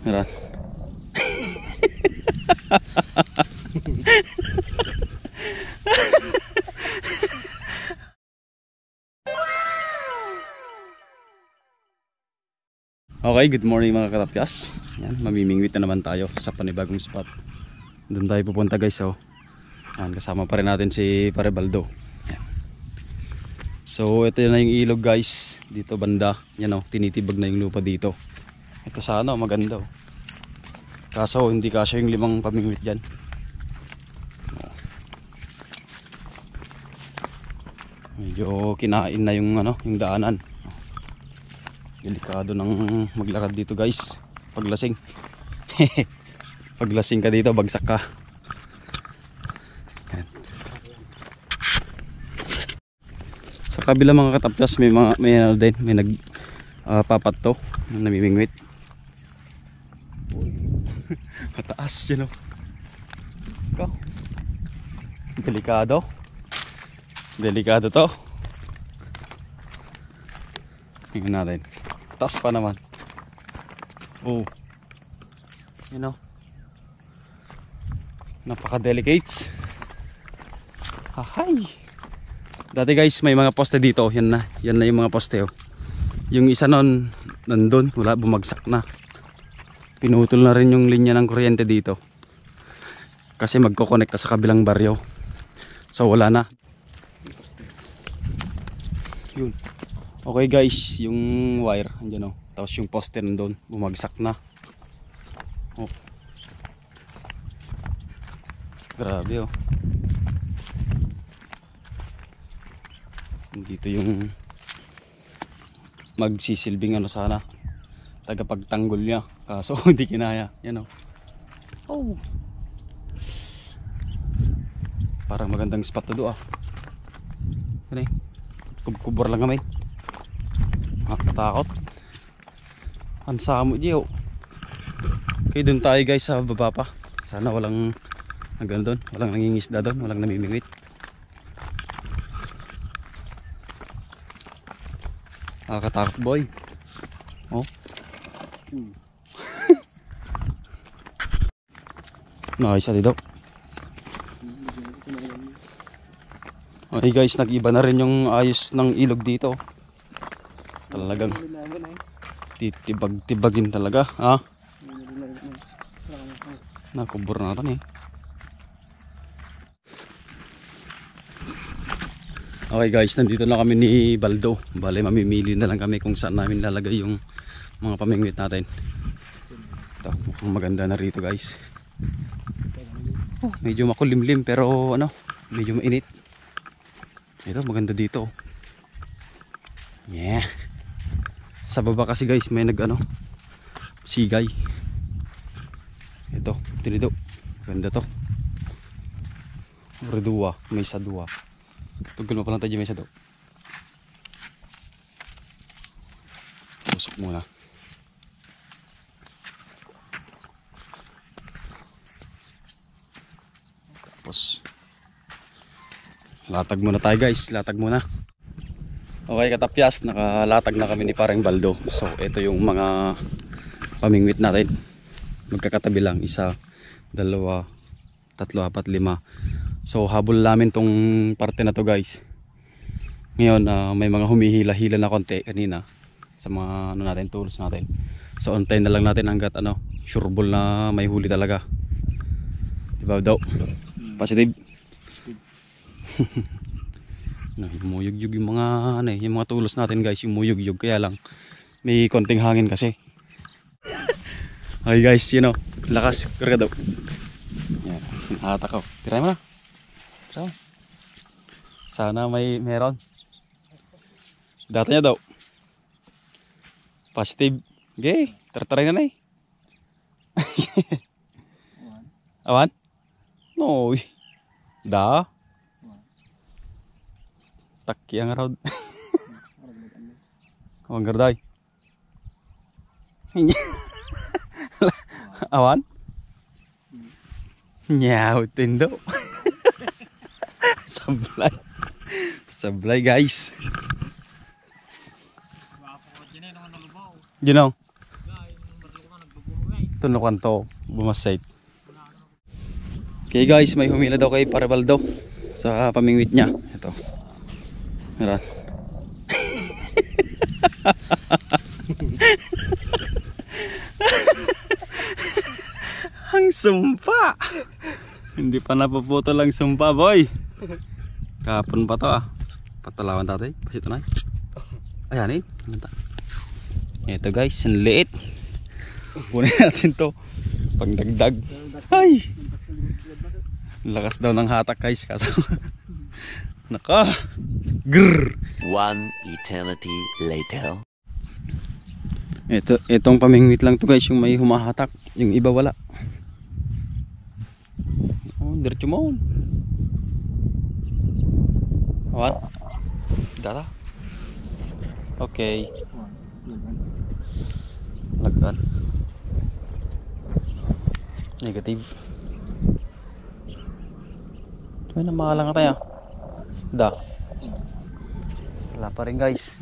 Meron. Okay, good morning mga katapyas. Yan, mamimingwit na naman tayo sa panibagong spot. Doon tayo pupunta guys. So, yan, kasama pa rin natin si Pare Baldo. Yan. So ito na yung ilog guys. Dito banda. Yan o, tinitibag na yung lupa dito. Ito sana maganda o. Kaso hindi kasya yung 5 pamingwit dyan. Medyo kinain na yung yung daanan. Delikado ng maglakad dito guys. Paglasing. Paglasing ka dito, bagsak ka. Yan. Sa kabila mga katapyas may nag papat to, namimingwit. Mataas yun o. Delikado. Delikado to. Tingnan natin. Taas pa naman. Oh. You know. Napaka-delicates. Hahay. Dati guys, may mga poste dito. Yan na yung mga poste oh. Yung isa nun nandun, wala, bumagsak na. Pinutol na rin yung linya ng kuryente dito. Kasi magko-connecta sa kabilang baryo. So wala na. Yun. Okay guys, yung wire andyan oh. Tapos yung poste nandun, bumagsak na. Oh. Grabe oh. Dito yung magsisilbing sana, tagapagtanggol niya. Kaso hindi kinaya. Yan oh. Oh. Parang magandang spot to do ah. Ano eh? Kubur lang kami. Nakatakot. Ansamo diyo. Okay, dun tayo guys sa baba pa. Sana walang doon, walang nangingisda doon, walang namimingwit. Nakakatakot boy. Oh. Nakisa dito. Okay guys, nag-iba na rin yung ayos ng ilog dito. Talagang titibag-tibagin talaga, ha? Nakubur natin eh. Okay guys, nandito na kami ni Baldo. Bale, mamimili na lang kami kung saan namin lalagay yung mga pamingwit natin. Ito, mukhang maganda na rito guys. Oh, medyo makulimlim pero medyo mainit. Ito, maganda dito. Yeah. Sa baba kasi guys may sigay. Ito, tinido. Ganda to. Berdua, may sa dua. Tugol mo pa lang tayo may sa do. Pusok muna. Tapos latag muna tayo guys, latag muna. Okay katapyas, nakalatag na kami ni Pareng Baldo. So ito yung mga pamingwit natin. Magkakatabi lang, 1, 2, 3, 4, 5. So habol namin tong parte na to guys. Ngayon may mga humihila-hila na konti kanina sa mga natin, tools natin. So antayin na lang natin hanggat sureball na may huli talaga. Diba daw? Positive. Yumuyugyug yung mga yung mga tools natin guys, yumuyugyug, kaya lang may konting hangin kasi. Okay guys, lakas karga daw. Yan, hatak ko. Tirahin mo na. So, sana meron. Data niya daw. Positive. Okay, tara na eh. Awan? No. Da. Takki ang road. Kawang garday. Awan? Nyaw, tindo. Sablay. Sablay guys. Ginong. tunukan to bumasait. Okay guys, may humila daw kay Parebaldo sa pamingwit niya. Ito. Meron. Ang sumpa. Hindi pa napuputo lang sumpa, boy. Kapon pa to ah. Patalawan tatay. Pasito na. Ayan eh. Ito guys, ang liit. Kunin natin to. Pagdagdag. Ay! Lakas daw ng hatak guys. Kaso naka. Grrr. One eternity later. Itong pamingwit lang to guys, yung may humahatak. Yung iba wala. Oh, diretso mo. What? Data? Okay. Lagan. Negative. May namahalang ka tayo. Da. Wala pa rin guys.